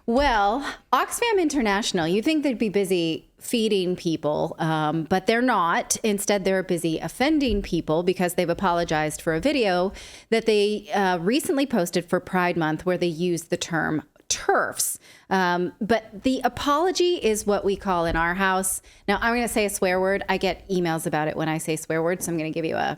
Well, Oxfam International, you think they'd be busy feeding people, but they're not. Instead, they're busy offending people because they've apologized for a video that they recently posted for Pride Month where they used the term TERFs. But the apology is what we call in our house. Now, I'm going to say a swear word. I get emails about it when I say swear words, so I'm going to give you a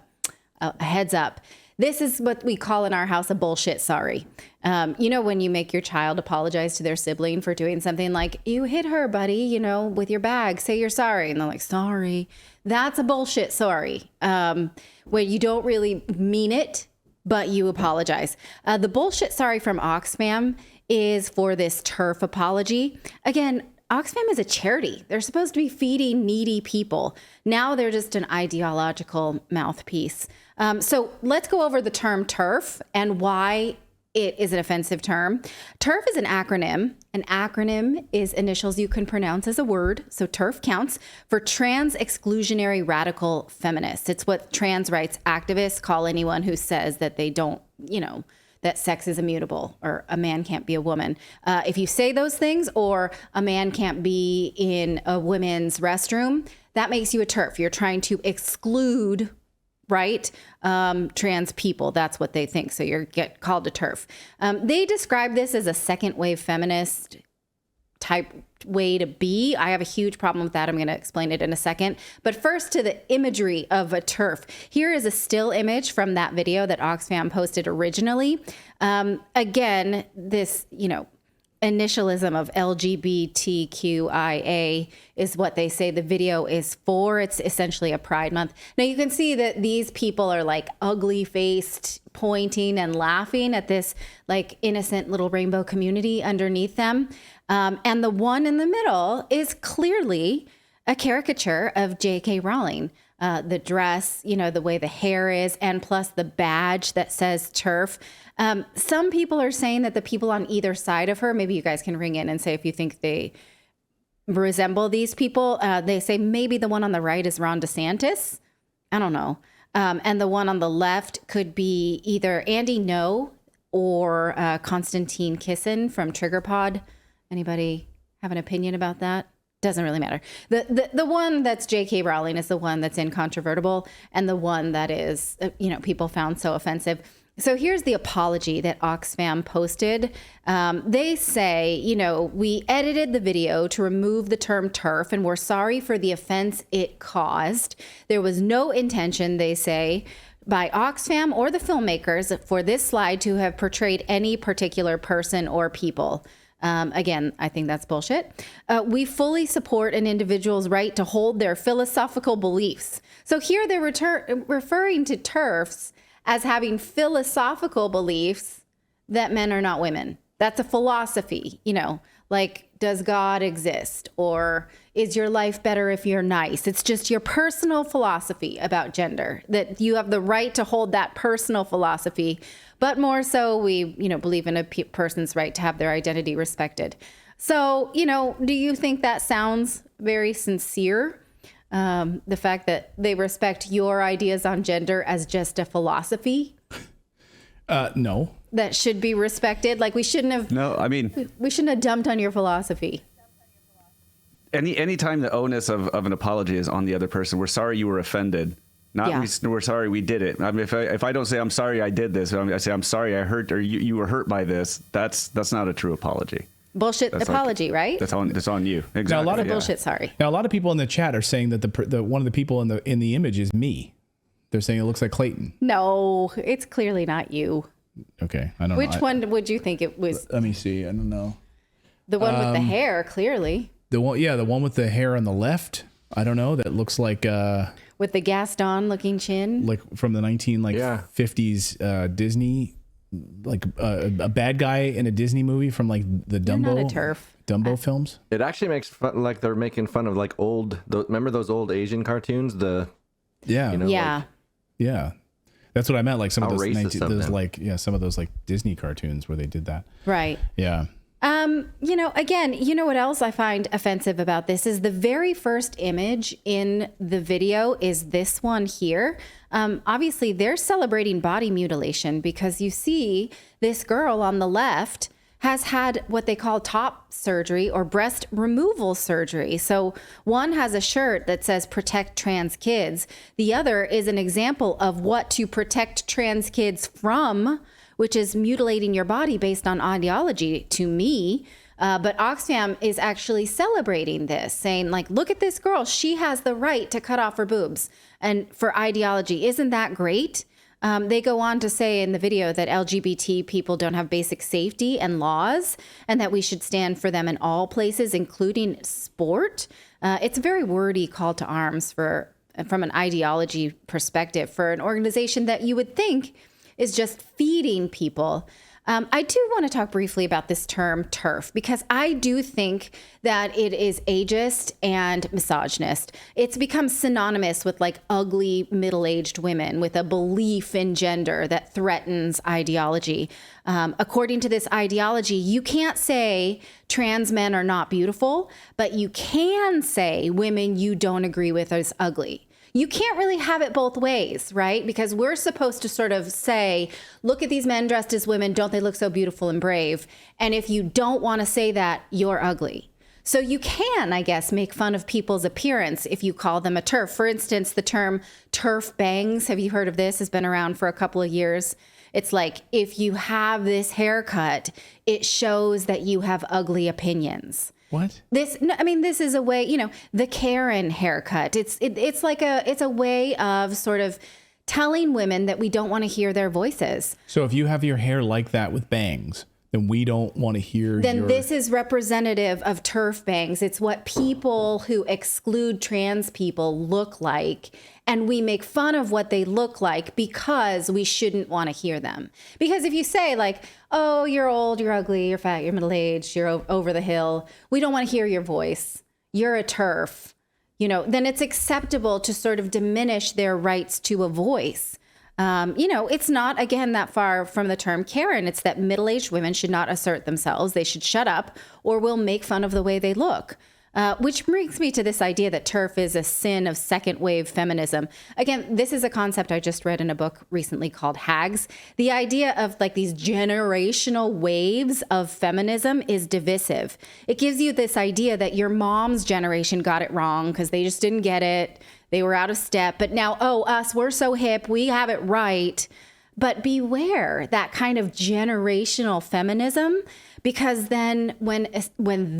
heads up. This is what we call in our house a bullshit sorry. You know, when you make your child apologize to their sibling for doing something like, you hit her, buddy, you know, with your bag, say you're sorry. And they're like, sorry. That's a bullshit sorry. Where you don't really mean it, but you apologize. The bullshit sorry from Oxfam is for this TERF apology. Again, Oxfam is a charity. They're supposed to be feeding needy people. Now they're just an ideological mouthpiece. So let's go over the term TERF and why it is an offensive term. TERF is an acronym. An acronym is initials you can pronounce as a word. So TERF counts for trans exclusionary radical feminists. It's what trans rights activists call anyone who says that they don't, you know, that sex is immutable or a man can't be a woman. If you say those things or a man can't be in a women's restroom, that makes you a TERF. You're trying to exclude, right, trans people. That's what they think. So you get called a TERF. They describe this as a second wave feminist type way to be. I have a huge problem with that. I'm going to explain it in a second. But first to the imagery of a TERF. Here is a still image from that video that Oxfam posted originally. Again, this, you know, initialism of LGBTQIA is what they say the video is for. It's essentially a Pride Month. Now you can see that these people are like ugly faced, pointing and laughing at this like innocent little rainbow community underneath them. And the one in the middle is clearly a caricature of J.K. Rowling. The dress, you know, the way the hair is, and plus the badge that says TERF. Some people are saying that the people on either side of her, maybe you guys can ring in and say if you think they resemble these people. They say maybe the one on the right is Ron DeSantis. I don't know. And the one on the left could be either Andy No or Konstantin Kisin from TriggerPod. Anybody have an opinion about that? Doesn't really matter. The one that's J.K. Rowling is the one that's incontrovertible, and the one that is, you know, people found so offensive. So here's the apology that Oxfam posted. They say, you know, we edited the video to remove the term TERF, and we're sorry for the offense it caused. There was no intention, they say, by Oxfam or the filmmakers for this slide to have portrayed any particular person or people. Again, I think that's bullshit. We fully support an individual's right to hold their philosophical beliefs. So here they're referring to TERFs as having philosophical beliefs that men are not women. That's a philosophy, you know, like, does God exist? Or is your life better if you're nice? It's just your personal philosophy about gender, that you have the right to hold that personal philosophy. But more so, we, you know, believe in a person's right to have their identity respected. So, you know, do you think that sounds very sincere? The fact that they respect your ideas on gender as just a philosophy? No. That should be respected. Like we shouldn't have. No, I mean, we shouldn't have dumped on your philosophy. Any time the onus of an apology is on the other person, we're sorry you were offended. Not we're sorry we did it. I mean, if I don't say I'm sorry I did this, I say I'm sorry I hurt or you were hurt by this. That's not a true apology. Bullshit that's apology, right? That's on you. Exactly. Now, a lot of bullshit. Sorry. Now a lot of people in the chat are saying that the one of the people in the image is me. They're saying it looks like Clayton. No, it's clearly not you. Okay, I don't know. Which one would you think it was? Let me see. I don't know. The one with the hair, clearly. The one with the hair on the left. I don't know. That looks like with the Gaston-looking chin, like from the 50s Disney, like a bad guy in a Disney movie from like the Dumbo films. It actually makes fun, like they're making fun of like remember those old Asian cartoons? Yeah. That's what I meant. Like some of those some of those like Disney cartoons where they did that. Right. Yeah. You know, again, you know what else I find offensive about this is the very first image in the video is this one here. Obviously, they're celebrating body mutilation because you see this girl on the left has had what they call top surgery or breast removal surgery. So one has a shirt that says protect trans kids. The other is an example of what to protect trans kids from, which is mutilating your body based on ideology to me. But Oxfam is actually celebrating this, saying like, look at this girl. She has the right to cut off her boobs and for ideology. Isn't that great? They go on to say in the video that LGBT people don't have basic safety and laws and that we should stand for them in all places, including sport. It's a very wordy call to arms from an ideology perspective for an organization that you would think is just feeding people. I do want to talk briefly about this term TERF, because I do think that it is ageist and misogynist. It's become synonymous with like ugly middle-aged women with a belief in gender that threatens ideology. According to this ideology, you can't say trans men are not beautiful, but you can say women you don't agree with is ugly. You can't really have it both ways, right? Because we're supposed to sort of say, look at these men dressed as women. Don't they look so beautiful and brave? And if you don't want to say that, you're ugly. So you can, I guess, make fun of people's appearance if you call them a TERF. For instance, the term TERF bangs, have you heard of this? Has been around for a couple of years. It's like, if you have this haircut, it shows that you have ugly opinions. What? This is a way, the Karen haircut. It's a way of sort of telling women that we don't want to hear their voices. So if you have your hair like that with bangs, then we don't want to hear This is representative of TERF bangs. It's what people who exclude trans people look like. And we make fun of what they look like because we shouldn't want to hear them. Because if you say like, oh, you're old, you're ugly, you're fat, you're middle-aged, you're over the hill, we don't want to hear your voice. You're a TERF, then it's acceptable to sort of diminish their rights to a voice. It's not, again, that far from the term Karen. It's that middle-aged women should not assert themselves. They should shut up or we'll make fun of the way they look. Which brings me to this idea that TERF is a sin of second wave feminism. Again, this is a concept I just read in a book recently called Hags. The idea of like these generational waves of feminism is divisive. It gives you this idea that your mom's generation got it wrong because they just didn't get it. They were out of step. But now, us, we're so hip. We have it right. But beware that kind of generational feminism, because then when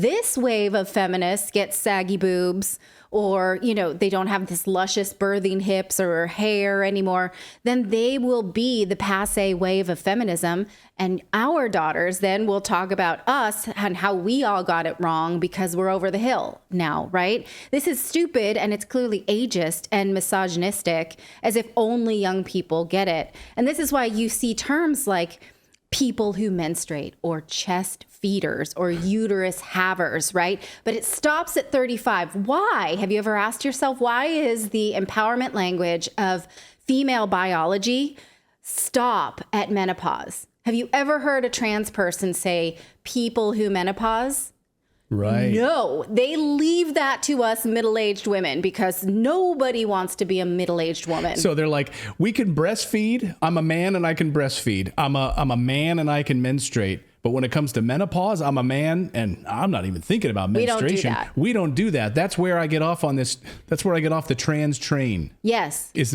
this wave of feminists get saggy boobs or, they don't have this luscious birthing hips or hair anymore, then they will be the passé wave of feminism. And our daughters then will talk about us and how we all got it wrong because we're over the hill now, right? This is stupid and it's clearly ageist and misogynistic, as if only young people get it. And this is why you see terms like people who menstruate or chest feeders or uterus havers, right? But it stops at 35. Why? Have you ever asked yourself, why is the empowerment language of female biology stop at menopause? Have you ever heard a trans person say people who menopause? Right. No, they leave that to us middle-aged women because nobody wants to be a middle-aged woman. So they're like, we can breastfeed. I'm a man and I can breastfeed. I'm a man and I can menstruate. But when it comes to menopause, I'm a man and I'm not even thinking about menstruation. We don't do that. That's where I get off on this. That's where I get off the trans train. Yes. Is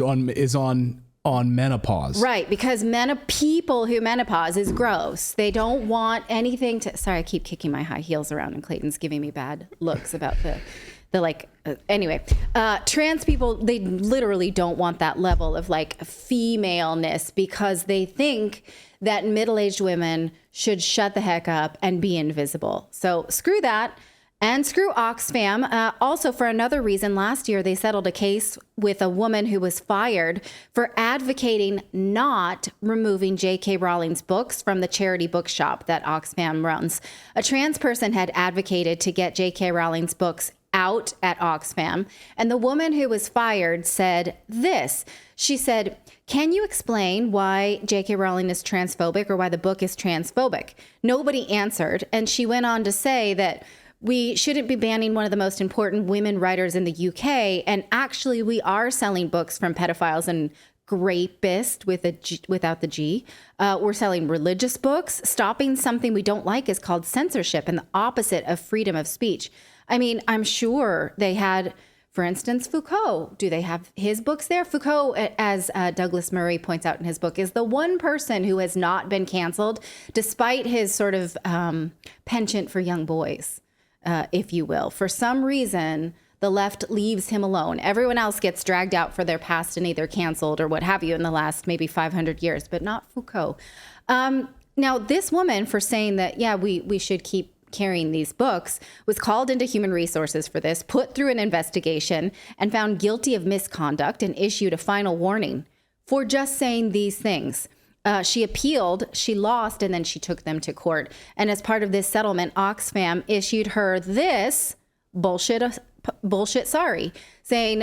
on menopause. Right, because people who menopause is gross. They don't want anything to... Sorry, I keep kicking my high heels around and Clayton's giving me bad looks about anyway, trans people, they literally don't want that level of like femaleness because they think that middle-aged women should shut the heck up and be invisible. So screw that. And screw Oxfam. Also, for another reason, last year they settled a case with a woman who was fired for advocating not removing J.K. Rowling's books from the charity bookshop that Oxfam runs. A trans person had advocated to get J.K. Rowling's books out at Oxfam. And the woman who was fired said this. She said, can you explain why J.K. Rowling is transphobic or why the book is transphobic? Nobody answered. And she went on to say that we shouldn't be banning one of the most important women writers in the UK. And actually, we are selling books from pedophiles and Grapist with a G, without the G. We're selling religious books. Stopping something we don't like is called censorship and the opposite of freedom of speech. I mean, I'm sure they had, for instance, Foucault. Do they have his books there? Foucault, as Douglas Murray points out in his book, is the one person who has not been canceled, despite his sort of penchant for young boys, if you will. For some reason, the left leaves him alone. Everyone else gets dragged out for their past and either canceled or what have you in the last maybe 500 years, but not Foucault. Now, this woman, for saying that, yeah, we should keep carrying these books, was called into human resources for this, put through an investigation, and found guilty of misconduct and issued a final warning for just saying these things. She appealed, she lost, and then she took them to court. And as part of this settlement, Oxfam issued her this bullshit sorry, saying,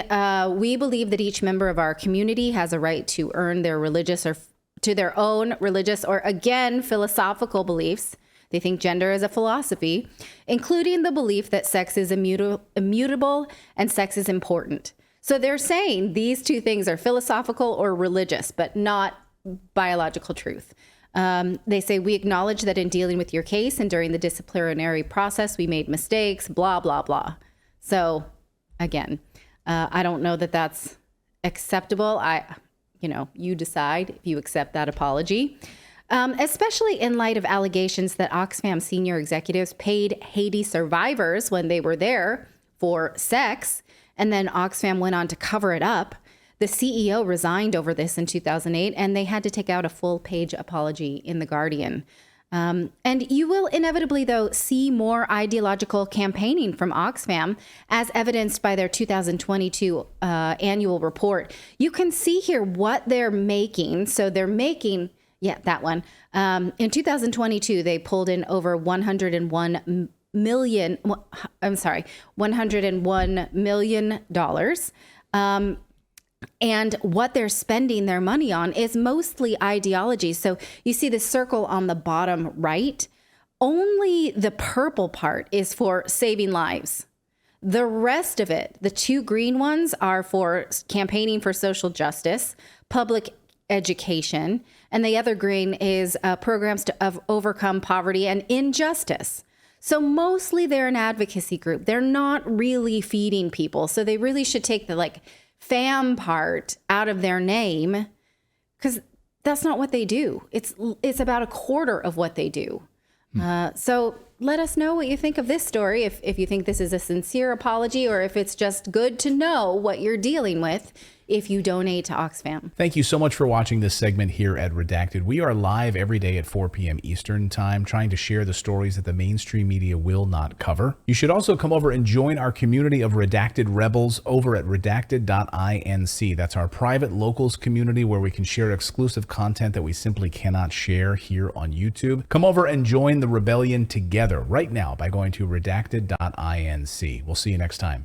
we believe that each member of our community has a right to earn their religious or to their own religious or, again, philosophical beliefs. They think gender is a philosophy, including the belief that sex is immutable and sex is important. So they're saying these two things are philosophical or religious, but not biological truth. They say, we acknowledge that in dealing with your case and during the disciplinary process, we made mistakes, blah, blah, blah. So again, I don't know that that's acceptable. You decide if you accept that apology, especially in light of allegations that Oxfam senior executives paid Haiti survivors when they were there for sex. And then Oxfam went on to cover it up. The CEO resigned over this in 2008, and they had to take out a full-page apology in The Guardian. And you will inevitably, though, see more ideological campaigning from Oxfam, as evidenced by their 2022 annual report. You can see here what they're making. So they're making, that one. In 2022, they pulled in over $101 million. And what they're spending their money on is mostly ideology. So you see the circle on the bottom right. Only the purple part is for saving lives. The rest of it, the two green ones, are for campaigning for social justice, public education, and the other green is programs to overcome poverty and injustice. So mostly they're an advocacy group. They're not really feeding people. So they really should take the fam part out of their name, because that's not what they do. It's about a quarter of what they do. So let us know what you think of this story, if you think this is a sincere apology or if it's just good to know what you're dealing with if you donate to Oxfam. Thank you so much for watching this segment here at Redacted. We are live every day at 4 p.m. Eastern Time, trying to share the stories that the mainstream media will not cover. You should also come over and join our community of Redacted Rebels over at redacted.inc. That's our private locals community where we can share exclusive content that we simply cannot share here on YouTube. Come over and join the rebellion together right now by going to redacted.inc. We'll see you next time.